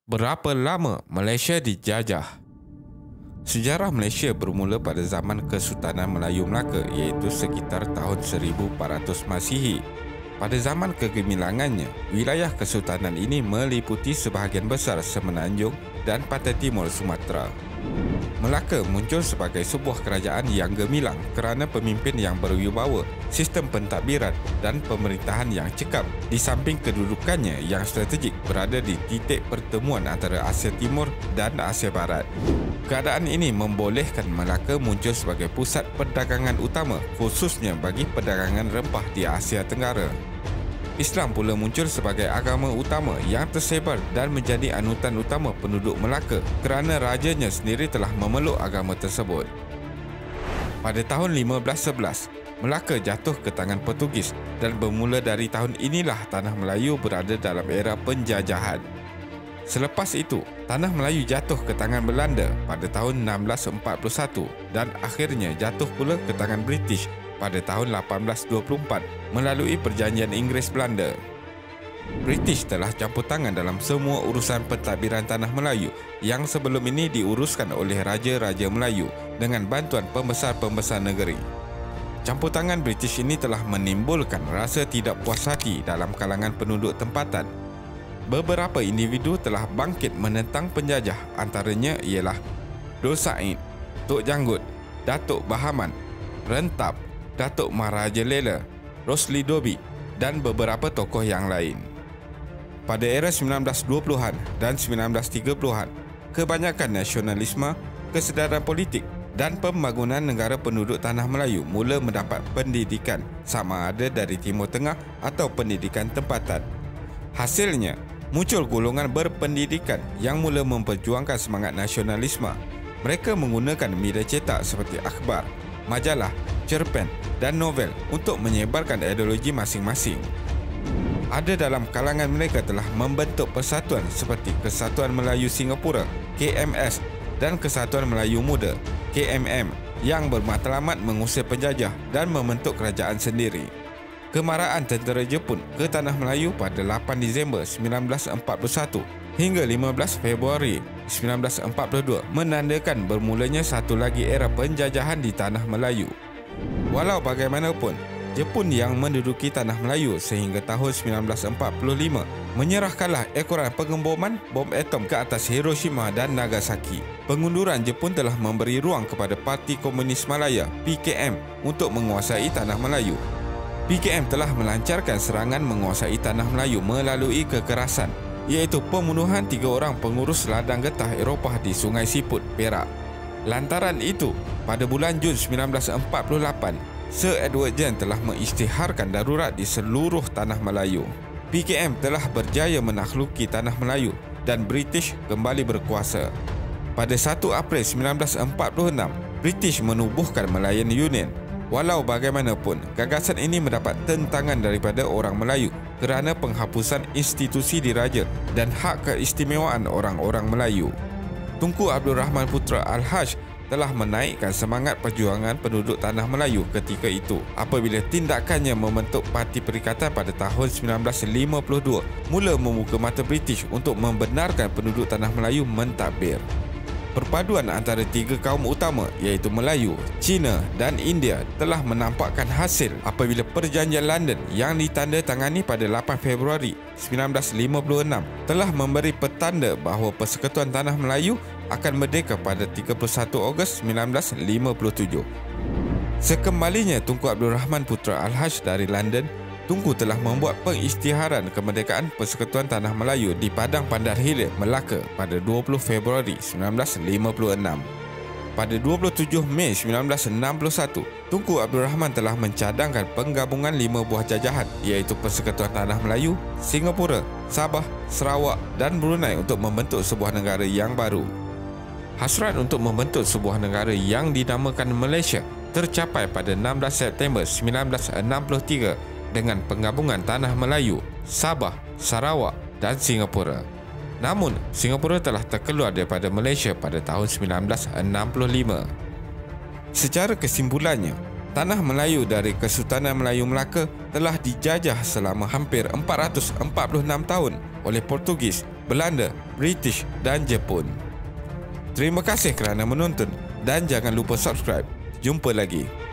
Berapa lama Malaysia dijajah? Sejarah Malaysia bermula pada zaman Kesultanan Melayu Melaka iaitu sekitar tahun 1400 Masihi. Pada zaman kegemilangannya, wilayah kesultanan ini meliputi sebahagian besar semenanjung dan pantai timur Sumatera. Melaka muncul sebagai sebuah kerajaan yang gemilang kerana pemimpin yang berwibawa, sistem pentadbiran dan pemerintahan yang cekap, di samping kedudukannya yang strategik berada di titik pertemuan antara Asia Timur dan Asia Barat. Keadaan ini membolehkan Melaka muncul sebagai pusat perdagangan utama, khususnya bagi perdagangan rempah di Asia Tenggara. Islam pula muncul sebagai agama utama yang tersebar dan menjadi anutan utama penduduk Melaka kerana rajanya sendiri telah memeluk agama tersebut. Pada tahun 1511, Melaka jatuh ke tangan Portugis dan bermula dari tahun inilah Tanah Melayu berada dalam era penjajahan. Selepas itu, Tanah Melayu jatuh ke tangan Belanda pada tahun 1641 dan akhirnya jatuh pula ke tangan British pada tahun 1824 melalui perjanjian Inggeris-Belanda. British telah campur tangan dalam semua urusan pentadbiran Tanah Melayu yang sebelum ini diuruskan oleh Raja-Raja Melayu dengan bantuan pembesar-pembesar negeri. Campur tangan British ini telah menimbulkan rasa tidak puas hati dalam kalangan penduduk tempatan. Beberapa individu telah bangkit menentang penjajah, antaranya ialah Dor Said, Tok Janggut, Datuk Bahaman, Rentap, Datuk Maharaja Lela, Rosli Dobi dan beberapa tokoh yang lain. Pada era 1920-an dan 1930-an, kebanyakan nasionalisme, kesedaran politik dan pembangunan negara penduduk Tanah Melayu mula mendapat pendidikan sama ada dari Timur Tengah atau pendidikan tempatan. Hasilnya, muncul golongan berpendidikan yang mula memperjuangkan semangat nasionalisme. Mereka menggunakan media cetak seperti akhbar, majalah, cerpen dan novel untuk menyebarkan ideologi masing-masing. Ada dalam kalangan mereka telah membentuk persatuan seperti Kesatuan Melayu Singapura (KMS) dan Kesatuan Melayu Muda (KMM) yang bermatlamat mengusir penjajah dan membentuk kerajaan sendiri. Kemarahan tentera Jepun ke Tanah Melayu pada 8 Disember 1941 hingga 15 Februari 1942 menandakan bermulanya satu lagi era penjajahan di Tanah Melayu. Walau bagaimanapun, Jepun yang menduduki Tanah Melayu sehingga tahun 1945 menyerahkanlah ekoran pengemboman bom atom ke atas Hiroshima dan Nagasaki. Pengunduran Jepun telah memberi ruang kepada Parti Komunis Malaya (PKM) untuk menguasai Tanah Melayu. PKM telah melancarkan serangan menguasai Tanah Melayu melalui kekerasan, iaitu pembunuhan 3 orang pengurus ladang getah Eropah di Sungai Siput, Perak. Lantaran itu, pada bulan Jun 1948, Sir Edward John telah mengisytiharkan darurat di seluruh Tanah Melayu. PKM telah berjaya menakhluki Tanah Melayu dan British kembali berkuasa. Pada 1 April 1946, British menubuhkan Malayan Union. Walau bagaimanapun, gagasan ini mendapat tentangan daripada orang Melayu kerana penghapusan institusi diraja dan hak keistimewaan orang-orang Melayu. Tunku Abdul Rahman Putra Al-Haj telah menaikkan semangat perjuangan penduduk Tanah Melayu ketika itu apabila tindakannya membentuk Parti Perikatan pada tahun 1952 mula membuka mata British untuk membenarkan penduduk Tanah Melayu mentadbir. Perpaduan antara 3 kaum utama iaitu Melayu, Cina dan India telah menampakkan hasil apabila Perjanjian London yang ditandatangani pada 8 Februari 1956 telah memberi petanda bahawa Persekutuan Tanah Melayu akan merdeka pada 31 Ogos 1957. Sekembalinya Tunku Abdul Rahman Putra Al-Haj dari London, Tunku telah membuat pengisytiharan kemerdekaan Persekutuan Tanah Melayu di Padang Bandar Hilir, Melaka pada 20 Februari 1956. Pada 27 Mei 1961, Tunku Abdul Rahman telah mencadangkan penggabungan 5 buah jajahan iaitu Persekutuan Tanah Melayu, Singapura, Sabah, Sarawak dan Brunei untuk membentuk sebuah negara yang baru. Hasrat untuk membentuk sebuah negara yang dinamakan Malaysia tercapai pada 16 September 1963 dengan penggabungan Tanah Melayu, Sabah, Sarawak dan Singapura. Namun, Singapura telah terkeluar daripada Malaysia pada tahun 1965. Secara kesimpulannya, Tanah Melayu dari Kesultanan Melayu Melaka telah dijajah selama hampir 446 tahun oleh Portugis Belanda, British dan Jepun. Terima kasih kerana menonton dan jangan lupa subscribe. Jumpa lagi.